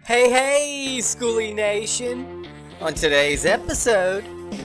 Hey, Skoolie Nation! On today's episode,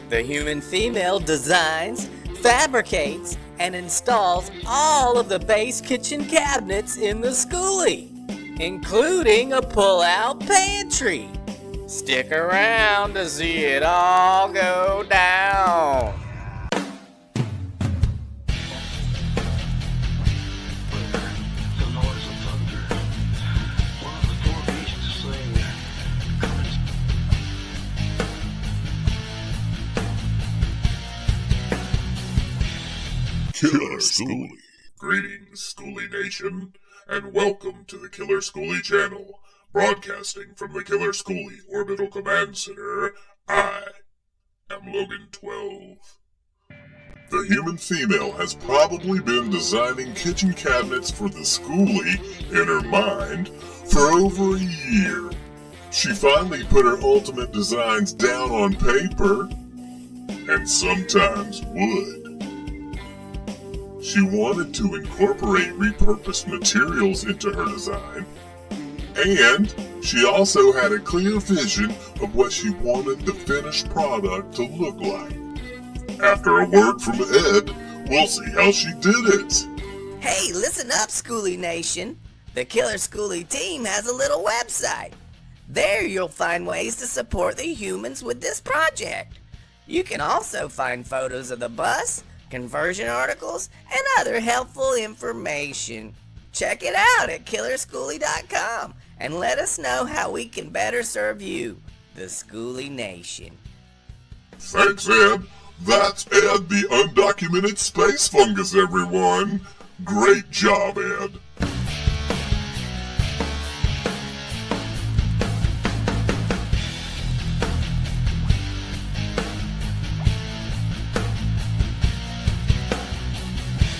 the human female designs, fabricates, and installs all of the base kitchen cabinets in the Skoolie, including a pull-out pantry. Stick around to see it all go down. Killer Skoolie. Greetings, Skoolie Nation, and welcome to the Killer Skoolie channel. Broadcasting from the Killer Skoolie Orbital Command Center, I am Logan 12. The human female has probably been designing kitchen cabinets for the Skoolie in her mind for over a year. She finally put her ultimate designs down on paper, and sometimes wood. She wanted to incorporate repurposed materials into her design, and she also had a clear vision of what she wanted the finished product to look like. After a word from Ed, we'll see how she did it. Hey, listen up, Skoolie Nation. The Killer Skoolie team has a little website. There you'll find ways to support the humans with this project. You can also find photos of the bus, conversion articles, and other helpful information. Check it out at killerskoolie.com and let us know how we can better serve you, the Skoolie Nation. Thanks, Ed. That's Ed the undocumented space fungus, everyone. Great job, Ed.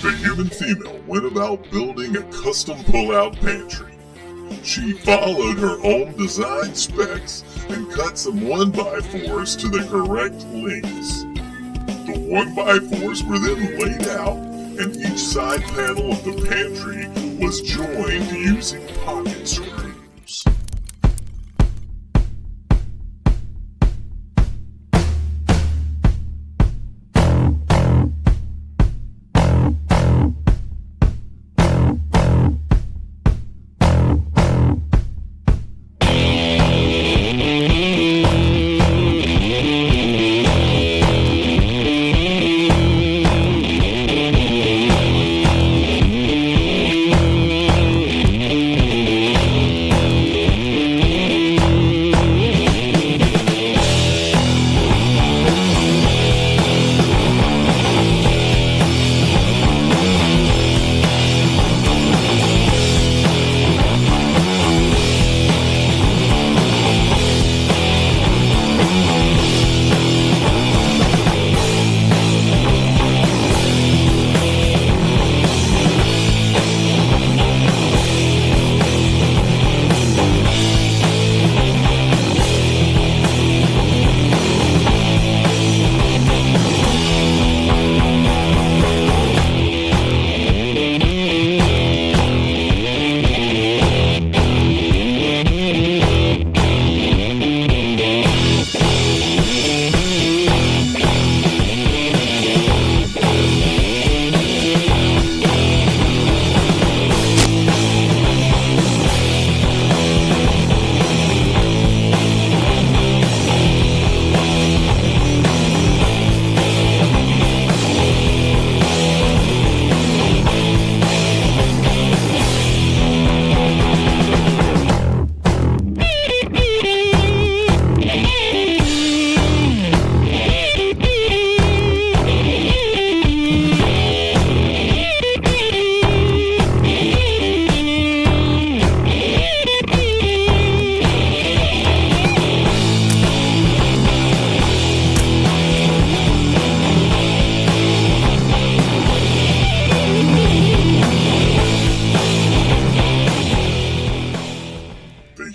The human female went about building a custom pull-out pantry. She followed her own design specs and cut some 1x4s to the correct lengths. The 1x4s were then laid out, and each side panel of the pantry was joined using pocket screws.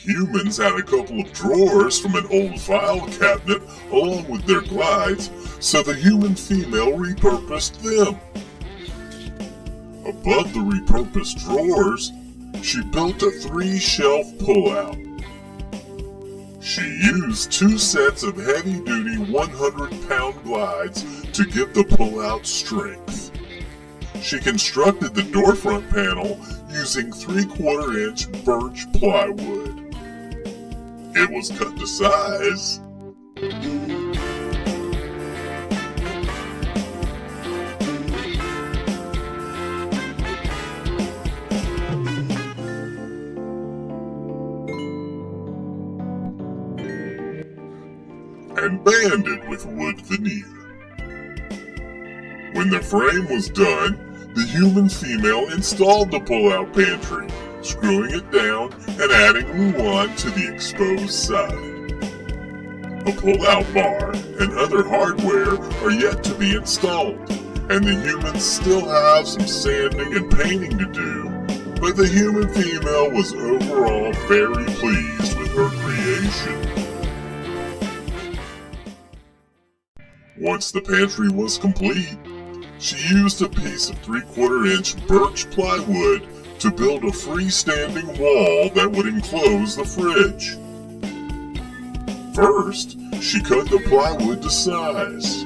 Humans had a couple of drawers from an old file cabinet along with their glides, so the human female repurposed them. Above the repurposed drawers, she built a 3-shelf pullout. She used 2 sets of heavy-duty 100-pound glides to get the pull-out strength. She constructed the door front panel using 3/4-inch birch plywood. It was cut to size. And banded with wood veneer. When the frame was done, the human female installed the pull-out pantry, screwing it down and adding luan to the exposed side. A pull-out bar and other hardware are yet to be installed, and the humans still have some sanding and painting to do, but the human female was overall very pleased with her creation. Once the pantry was complete, she used a piece of 3/4-inch birch plywood to build a freestanding wall that would enclose the fridge. First, she cut the plywood to size.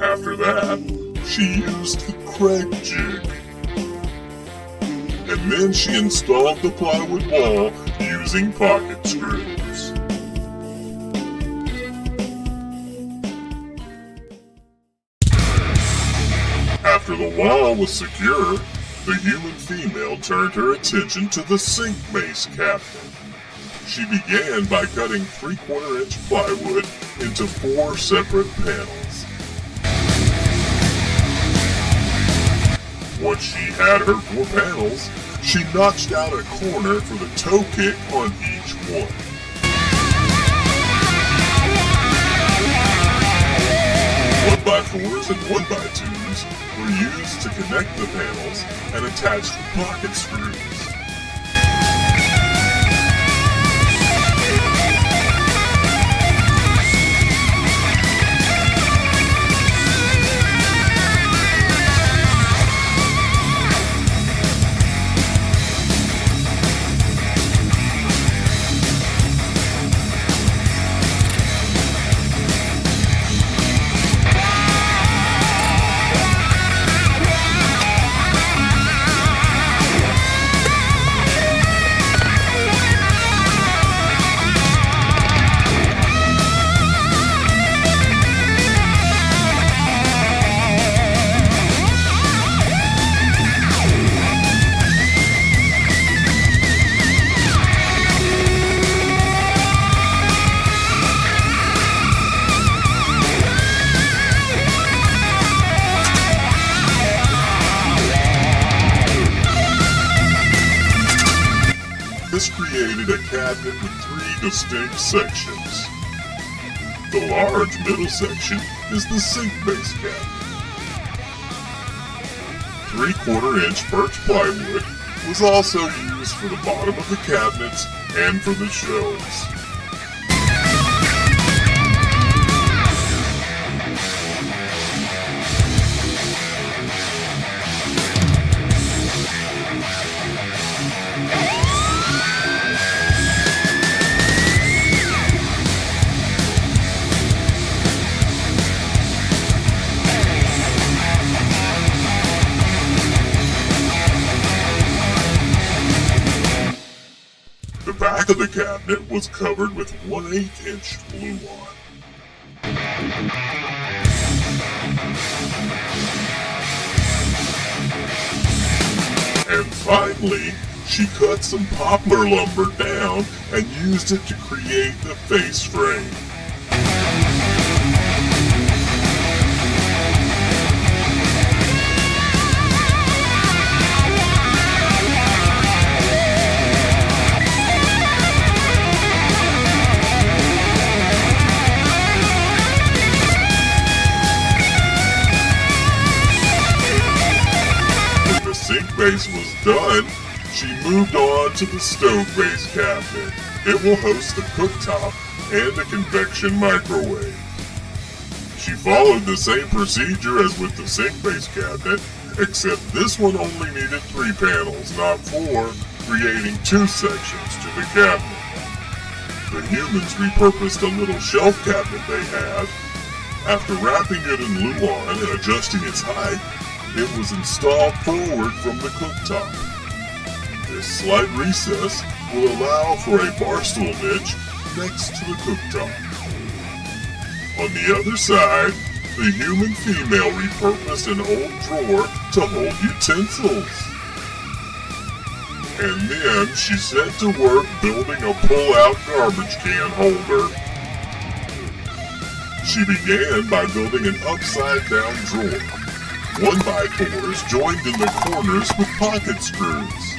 After that, she used the Craig jig. And then she installed the plywood wall using pocket screws. After the wall was secure, the human female turned her attention to the sink base cabinet. She began by cutting 3/4-inch plywood into 4 separate panels. Once she had her 4 panels, she notched out a corner for the toe kick on each one. One by 4s and 1x2s were used to connect the panels and attached with pocket screws. This created a cabinet with 3 distinct sections. The large middle section is the sink base cabinet. 3/4-inch birch plywood was also used for the bottom of the cabinets and for the shelves. The back of the cabinet was covered with 1/8-inch luan. And finally, she cut some poplar lumber down and used it to create the face frame. Sink base was done, she moved on to the stove base cabinet. It will host a cooktop and a convection microwave. She followed the same procedure as with the sink base cabinet, except this one only needed 3 panels, not 4, creating 2 sections to the cabinet. The humans repurposed a little shelf cabinet they had. After wrapping it in Luan and adjusting its height, it was installed forward from the cooktop. This slight recess will allow for a barstool niche next to the cooktop. On the other side, the human female repurposed an old drawer to hold utensils. And then she set to work building a pull-out garbage can holder. She began by building an upside-down drawer. 1x4s joined in the corners with pocket screws.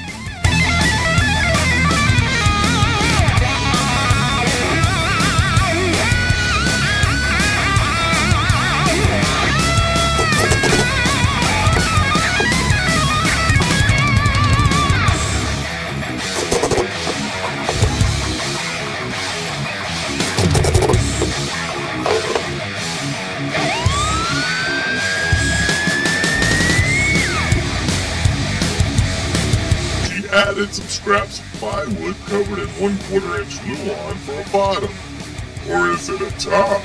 Added some scraps of plywood covered in 1/4 inch Luan for a bottom. Or is it a top?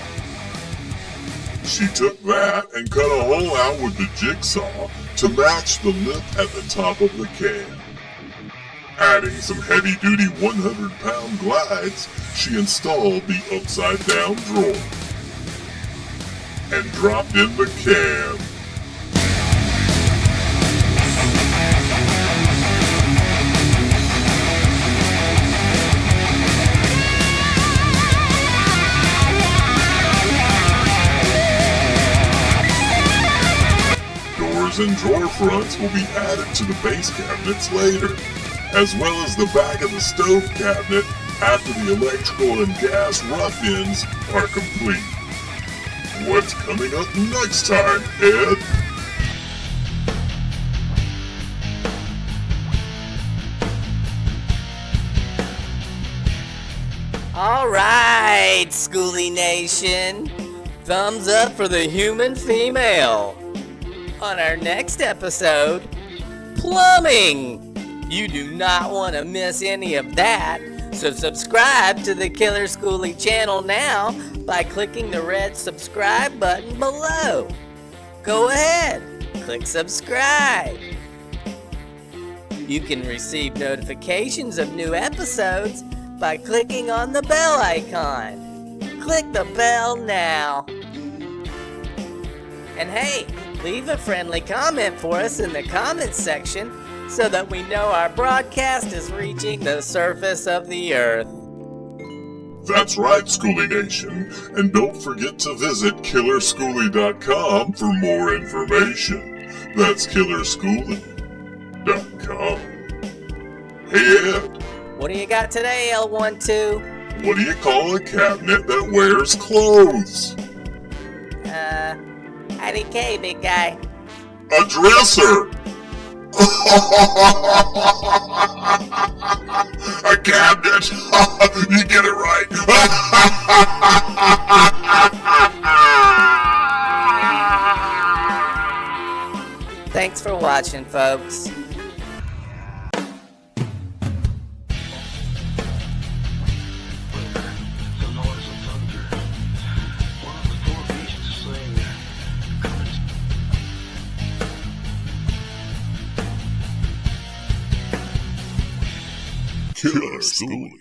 She took that and cut a hole out with the jigsaw to match the lip at the top of the can. Adding some heavy-duty 100-pound glides, she installed the upside-down drawer and dropped in the can. And drawer fronts will be added to the base cabinets later, as well as the back of the stove cabinet after the electrical and gas rough ends are complete. What's coming up next time, Ed? Alright, Skoolie Nation. Thumbs up for the human female. On our next episode, plumbing! You do not want to miss any of that, so subscribe to the Killer Skoolie channel now by clicking the red subscribe button below. Go ahead, click subscribe. You can receive notifications of new episodes by clicking on the bell icon. Click the bell now. And hey, leave a friendly comment for us in the comments section so that we know our broadcast is reaching the surface of the earth. That's right, Skoolie Nation, and don't forget to visit killerskoolie.com for more information. That's killerskoolie.com. Hey Ed, What do you got today, L12? what do you call a cabinet that wears clothes? IDK, big guy. A dresser! A cabinet! You get it right! Thanks for watching, folks. Killer Skoolie.